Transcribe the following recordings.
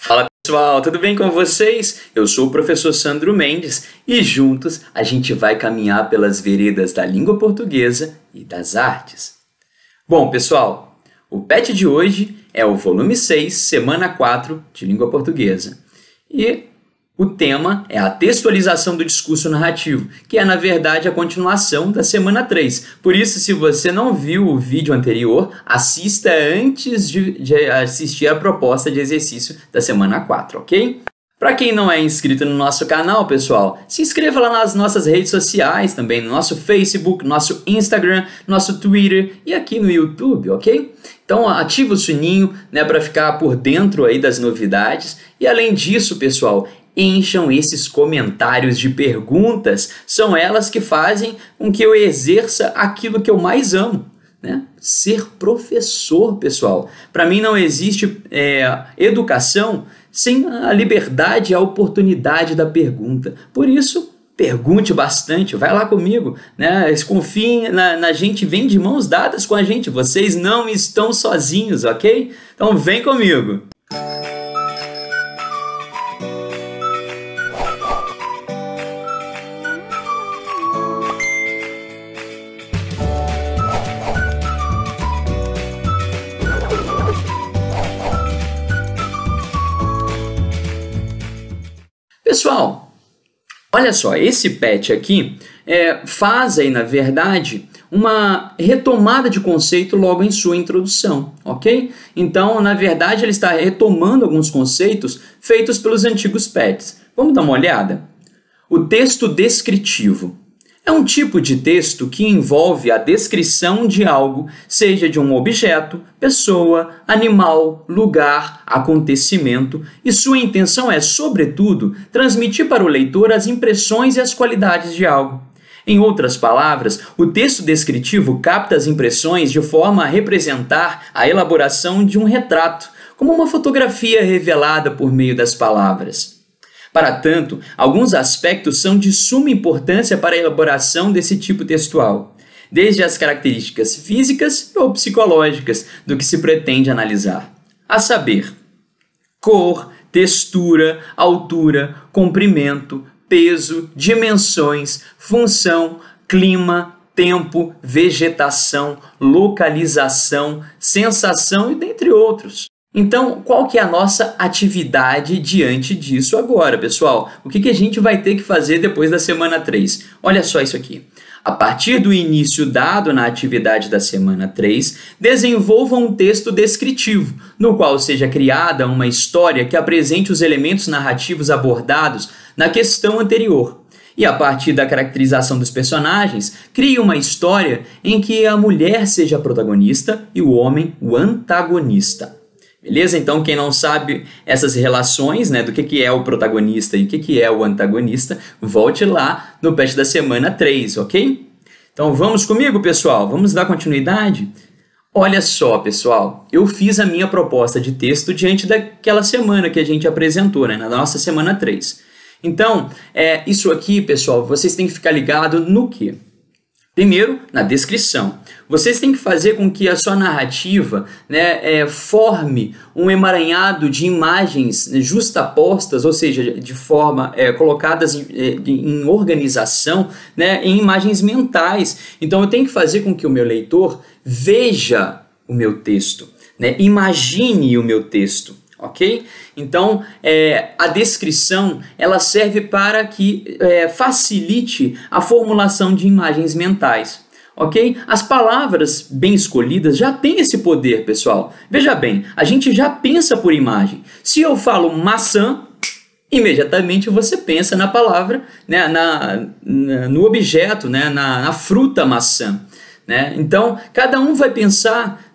Fala pessoal, tudo bem com vocês? Eu sou o professor Sandro Mendes e juntos a gente vai caminhar pelas veredas da língua portuguesa e das artes. Bom pessoal, o PET de hoje é o volume 6, semana 4 de língua portuguesa. E o tema é a textualização do discurso narrativo, que é na verdade a continuação da semana 3. Por isso, se você não viu o vídeo anterior, assista antes de assistir a proposta de exercício da semana 4, ok? Para quem não é inscrito no nosso canal, pessoal, se inscreva lá nas nossas redes sociais, também no nosso Facebook, nosso Instagram, nosso Twitter e aqui no YouTube, ok? Então ativa o sininho, né, para ficar por dentro aí das novidades. E além disso, pessoal, encham esses comentários de perguntas, são elas que fazem com que eu exerça aquilo que eu mais amo, né? Ser professor, pessoal. Para mim não existe educação sem a liberdade e a oportunidade da pergunta. Por isso, pergunte bastante, vai lá comigo, né? Confiem na gente, vem de mãos dadas com a gente, vocês não estão sozinhos, ok? Então vem comigo! Pessoal, olha só, esse PET aqui faz aí, na verdade, uma retomada de conceito logo em sua introdução, ok? Então, na verdade, ele está retomando alguns conceitos feitos pelos antigos PETs. Vamos dar uma olhada? O texto descritivo é um tipo de texto que envolve a descrição de algo, seja de um objeto, pessoa, animal, lugar, acontecimento, e sua intenção é, sobretudo, transmitir para o leitor as impressões e as qualidades de algo. Em outras palavras, o texto descritivo capta as impressões de forma a representar a elaboração de um retrato, como uma fotografia revelada por meio das palavras. Para tanto, alguns aspectos são de suma importância para a elaboração desse tipo textual, desde as características físicas ou psicológicas do que se pretende analisar, a saber, cor, textura, altura, comprimento, peso, dimensões, função, clima, tempo, vegetação, localização, sensação e dentre outros. Então, qual que é a nossa atividade diante disso agora, pessoal? O que a gente vai ter que fazer depois da semana 3? Olha só isso aqui. A partir do início dado na atividade da semana 3, desenvolva um texto descritivo, no qual seja criada uma história que apresente os elementos narrativos abordados na questão anterior. E a partir da caracterização dos personagens, crie uma história em que a mulher seja a protagonista e o homem o antagonista. Beleza? Então, quem não sabe essas relações, né, do que é o protagonista e o que é o antagonista, volte lá no PET da semana 3, ok? Então, vamos comigo, pessoal? Vamos dar continuidade? Olha só, pessoal, eu fiz a minha proposta de texto diante daquela semana que a gente apresentou, né, na nossa semana 3. Então, isso aqui, pessoal, vocês têm que ficar ligados no quê? Primeiro, na descrição. Vocês têm que fazer com que a sua narrativa, né, forme um emaranhado de imagens justapostas, ou seja, de forma colocadas em organização, né, em imagens mentais. Então eu tenho que fazer com que o meu leitor veja o meu texto, né, imagine o meu texto. Ok? Então, a descrição ela serve para que facilite a formulação de imagens mentais. Ok? As palavras bem escolhidas já têm esse poder, pessoal. Veja bem, a gente já pensa por imagem. Se eu falo maçã, imediatamente você pensa na palavra, né, no objeto, né, na fruta maçã. Né? Então, cada um vai pensar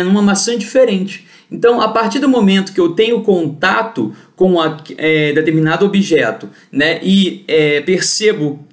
numa maçã diferente. Então, a partir do momento que eu tenho contato com determinado objeto, né, e percebo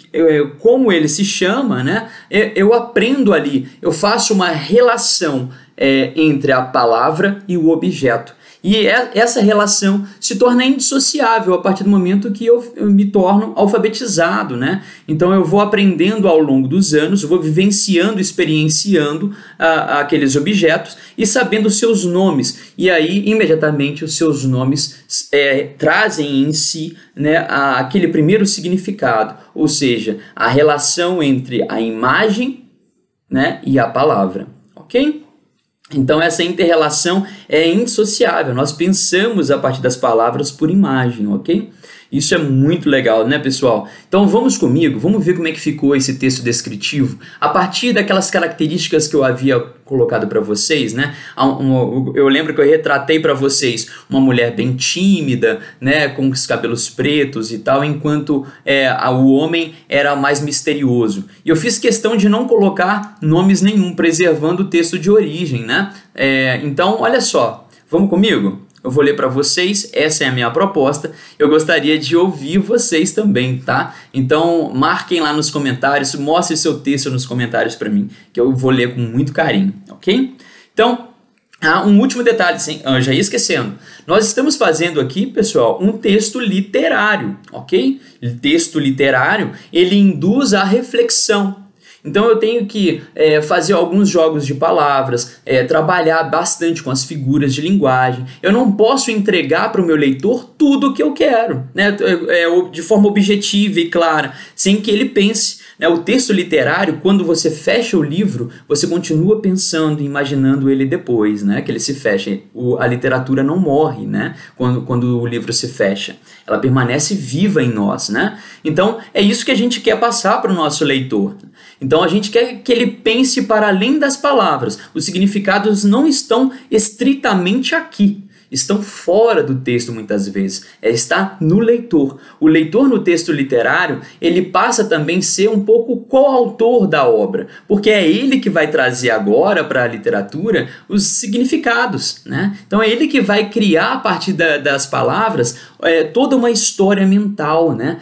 como ele se chama, né, eu aprendo ali, eu faço uma relação entre a palavra e o objeto. E essa relação se torna indissociável a partir do momento que eu me torno alfabetizado, né? Então eu vou aprendendo ao longo dos anos, vou vivenciando, experienciando aqueles objetos e sabendo seus nomes. E aí, imediatamente, os seus nomes trazem em si, né, aquele primeiro significado, ou seja, a relação entre a imagem, né, e a palavra, ok? Então essa inter-relação é indissociável, nós pensamos a partir das palavras por imagem, ok? Isso é muito legal, né, pessoal? Então vamos comigo, vamos ver como é que ficou esse texto descritivo a partir daquelas características que eu havia colocado para vocês, né? Eu lembro que eu retratei para vocês uma mulher bem tímida, né, com os cabelos pretos e tal, enquanto o homem era mais misterioso. E eu fiz questão de não colocar nomes nenhum, preservando o texto de origem, né? Então, olha só, vamos comigo? Eu vou ler para vocês, essa é a minha proposta, eu gostaria de ouvir vocês também, tá? Então marquem lá nos comentários, mostrem seu texto nos comentários para mim, que eu vou ler com muito carinho, ok? Então, um último detalhe, já ia esquecendo, nós estamos fazendo aqui, pessoal, um texto literário, ok? O texto literário, ele induz a reflexão. Então eu tenho que fazer alguns jogos de palavras, trabalhar bastante com as figuras de linguagem. Eu não posso entregar para o meu leitor tudo o que eu quero, né? De forma objetiva e clara, sem que ele pense. O texto literário, quando você fecha o livro, você continua pensando e imaginando ele depois, né? Que ele se fecha. A literatura não morre, né? Quando o livro se fecha. Ela permanece viva em nós, né? Então, é isso que a gente quer passar para o nosso leitor. Então, a gente quer que ele pense para além das palavras. Os significados não estão estritamente aqui. Estão fora do texto muitas vezes, está no leitor. O leitor no texto literário, ele passa também a ser um pouco coautor da obra, porque é ele que vai trazer agora para a literatura os significados, né? Então é ele que vai criar a partir das palavras toda uma história mental, né?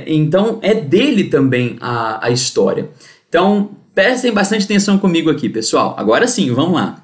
Então é dele também a história. Então prestem bastante atenção comigo aqui, pessoal. Agora sim, vamos lá.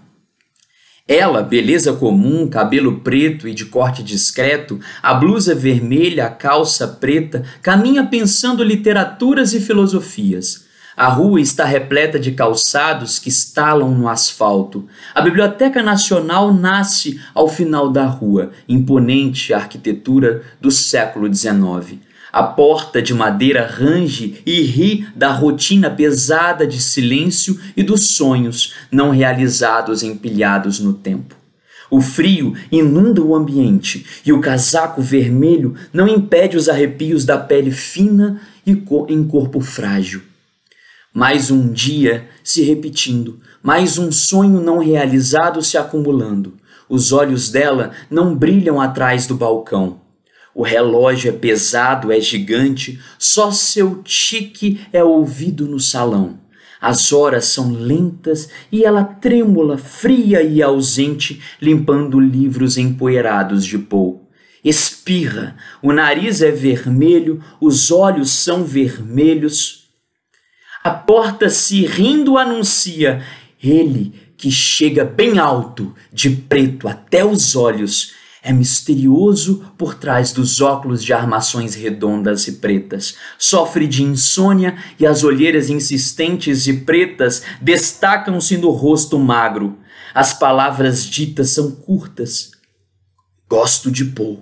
Ela, beleza comum, cabelo preto e de corte discreto, a blusa vermelha, a calça preta, caminha pensando literaturas e filosofias. A rua está repleta de calçados que estalam no asfalto. A Biblioteca Nacional nasce ao final da rua, imponente arquitetura do século XIX. A porta de madeira range e ri da rotina pesada de silêncio e dos sonhos não realizados empilhados no tempo. O frio inunda o ambiente e o casaco vermelho não impede os arrepios da pele fina e em corpo frágil. Mais um dia se repetindo, mais um sonho não realizado se acumulando. Os olhos dela não brilham atrás do balcão. O relógio é pesado, é gigante, só seu tique é ouvido no salão. As horas são lentas e ela trêmula, fria e ausente, limpando livros empoeirados de pó. Espirra, o nariz é vermelho, os olhos são vermelhos. A porta se rindo anuncia, ele que chega bem alto, de preto até os olhos, é misterioso por trás dos óculos de armações redondas e pretas. Sofre de insônia e as olheiras insistentes e pretas destacam-se no rosto magro. As palavras ditas são curtas. Gosto de pó.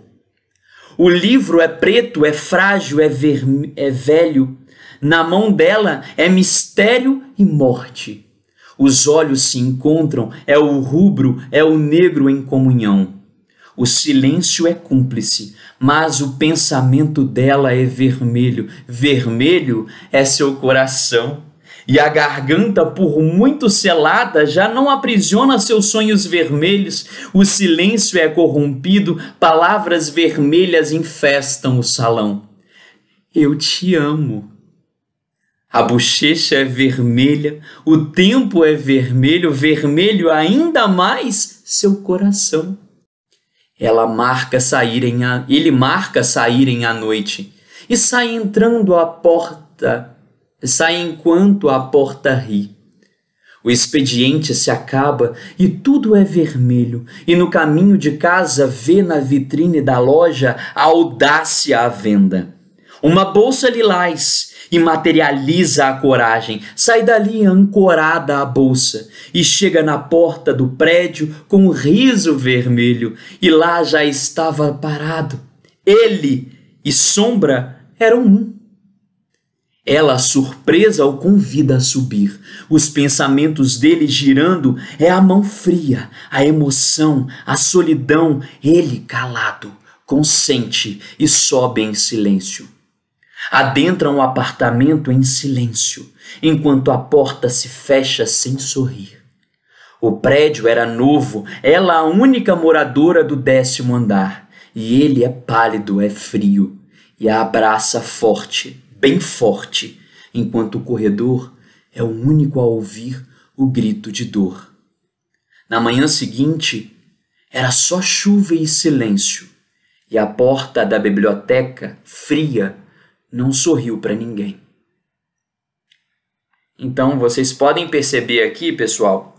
O livro é preto, é frágil, é velho. Na mão dela é mistério e morte. Os olhos se encontram, é o rubro, é o negro em comunhão. O silêncio é cúmplice, mas o pensamento dela é vermelho. Vermelho é seu coração. E a garganta, por muito selada, já não aprisiona seus sonhos vermelhos. O silêncio é corrompido, palavras vermelhas infestam o salão. Eu te amo. A bochecha é vermelha, o tempo é vermelho, vermelho ainda mais seu coração. Ele marca saírem à noite e sai entrando a porta, sai enquanto a porta ri. O expediente se acaba e tudo é vermelho, e no caminho de casa vê na vitrine da loja a audácia à venda. Uma bolsa lilás e materializa a coragem, sai dali ancorada a bolsa e chega na porta do prédio com um riso vermelho, e lá já estava parado. Ele e Sombra eram um. Ela, surpresa, o convida a subir. Os pensamentos dele girando é a mão fria, a emoção, a solidão. Ele, calado, consente e sobe em silêncio. Adentram o apartamento em silêncio, enquanto a porta se fecha sem sorrir. O prédio era novo, ela a única moradora do 10º andar. E ele é pálido, é frio, e a abraça forte, bem forte, enquanto o corredor é o único a ouvir o grito de dor. Na manhã seguinte, era só chuva e silêncio, e a porta da biblioteca, fria, não sorriu para ninguém. Então, vocês podem perceber aqui, pessoal,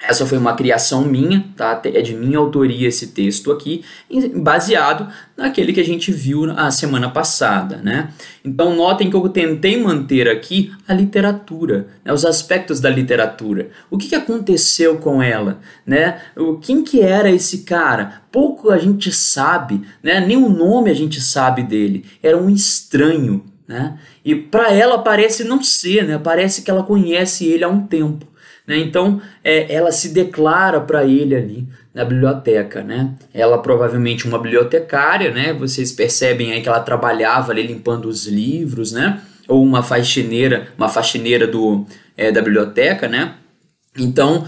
essa foi uma criação minha, tá? É de minha autoria esse texto aqui, baseado naquele que a gente viu a semana passada, né? Então, notem que eu tentei manter aqui a literatura, né? Os aspectos da literatura. O que aconteceu com ela, né? Quem que era esse cara? Pouco a gente sabe, né? Nem o nome a gente sabe dele. Era um estranho, né? E para ela parece não ser, né? Parece que ela conhece ele há um tempo. Né? Então, ela se declara para ele ali na biblioteca, né? Ela provavelmente uma bibliotecária, né? Vocês percebem aí que ela trabalhava ali limpando os livros, né? Ou uma faxineira da biblioteca, né? Então,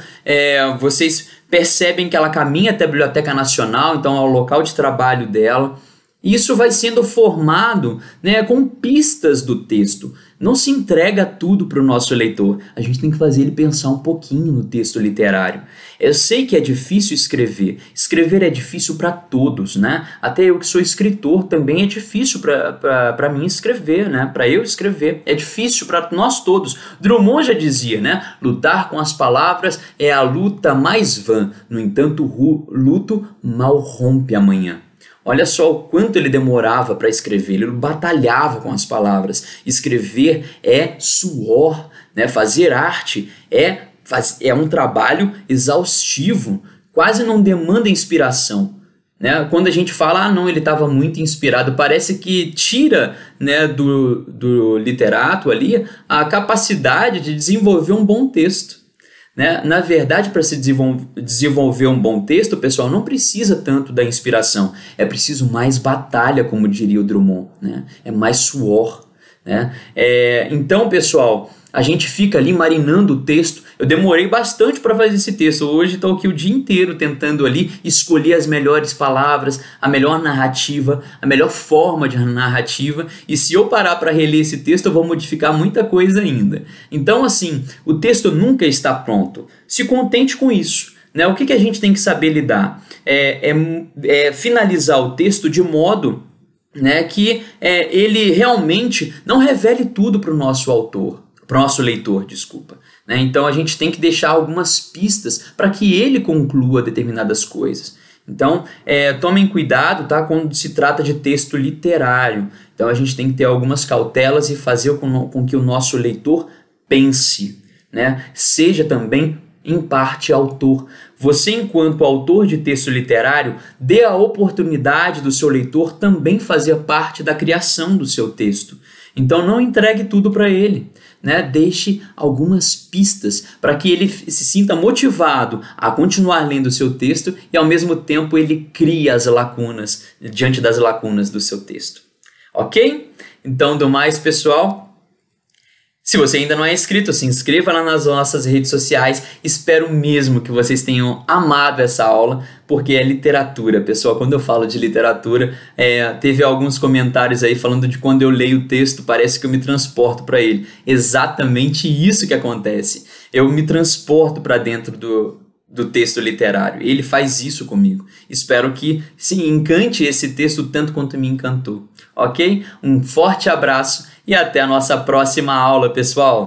vocês percebem que ela caminha até a Biblioteca Nacional, então é o local de trabalho dela. Isso vai sendo formado, né, com pistas do texto. Não se entrega tudo para o nosso leitor. A gente tem que fazer ele pensar um pouquinho no texto literário. Eu sei que é difícil escrever. Escrever é difícil para todos, né? Até eu que sou escritor também é difícil para mim escrever, né? Para eu escrever. É difícil para nós todos. Drummond já dizia, né? Lutar com as palavras é a luta mais vã. No entanto, o luto mal rompe amanhã. Olha só o quanto ele demorava para escrever, ele batalhava com as palavras. Escrever é suor, né? Fazer arte é um trabalho exaustivo, quase não demanda inspiração. Né? Quando a gente fala, não, ele estava muito inspirado, parece que tira, né, do literato ali a capacidade de desenvolver um bom texto. Né? Na verdade, para se desenvolver um bom texto, pessoal, não precisa tanto da inspiração. É preciso mais batalha, como diria o Drummond. Né? É mais suor. Né? Então, pessoal, a gente fica ali marinando o texto. Eu demorei bastante para fazer esse texto. Hoje estou aqui o dia inteiro tentando ali escolher as melhores palavras, a melhor narrativa, a melhor forma de narrativa. E se eu parar para reler esse texto, eu vou modificar muita coisa ainda. Então, assim, o texto nunca está pronto. Se contente com isso. Né? O que a gente tem que saber lidar? Finalizar o texto de modo, né, que ele realmente não revele tudo para o nosso autor. Para o nosso leitor, desculpa. Né? Então a gente tem que deixar algumas pistas para que ele conclua determinadas coisas. Então tomem cuidado, tá, quando se trata de texto literário. Então a gente tem que ter algumas cautelas e fazer com que o nosso leitor pense. Né? Seja também, em parte, autor. Você, enquanto autor de texto literário, dê a oportunidade do seu leitor também fazer parte da criação do seu texto. Então não entregue tudo para ele. Né? Deixe algumas pistas para que ele se sinta motivado a continuar lendo o seu texto e ao mesmo tempo ele crie as lacunas, diante das lacunas do seu texto. Ok? Então, do mais, pessoal, se você ainda não é inscrito, se inscreva lá nas nossas redes sociais. Espero mesmo que vocês tenham amado essa aula, porque é literatura, pessoal. Quando eu falo de literatura, teve alguns comentários aí falando de quando eu leio o texto, parece que eu me transporto para ele. Exatamente isso que acontece. Eu me transporto para dentro do texto literário. Ele faz isso comigo. Espero que, sim, encante esse texto tanto quanto me encantou. Ok? Um forte abraço e até a nossa próxima aula, pessoal!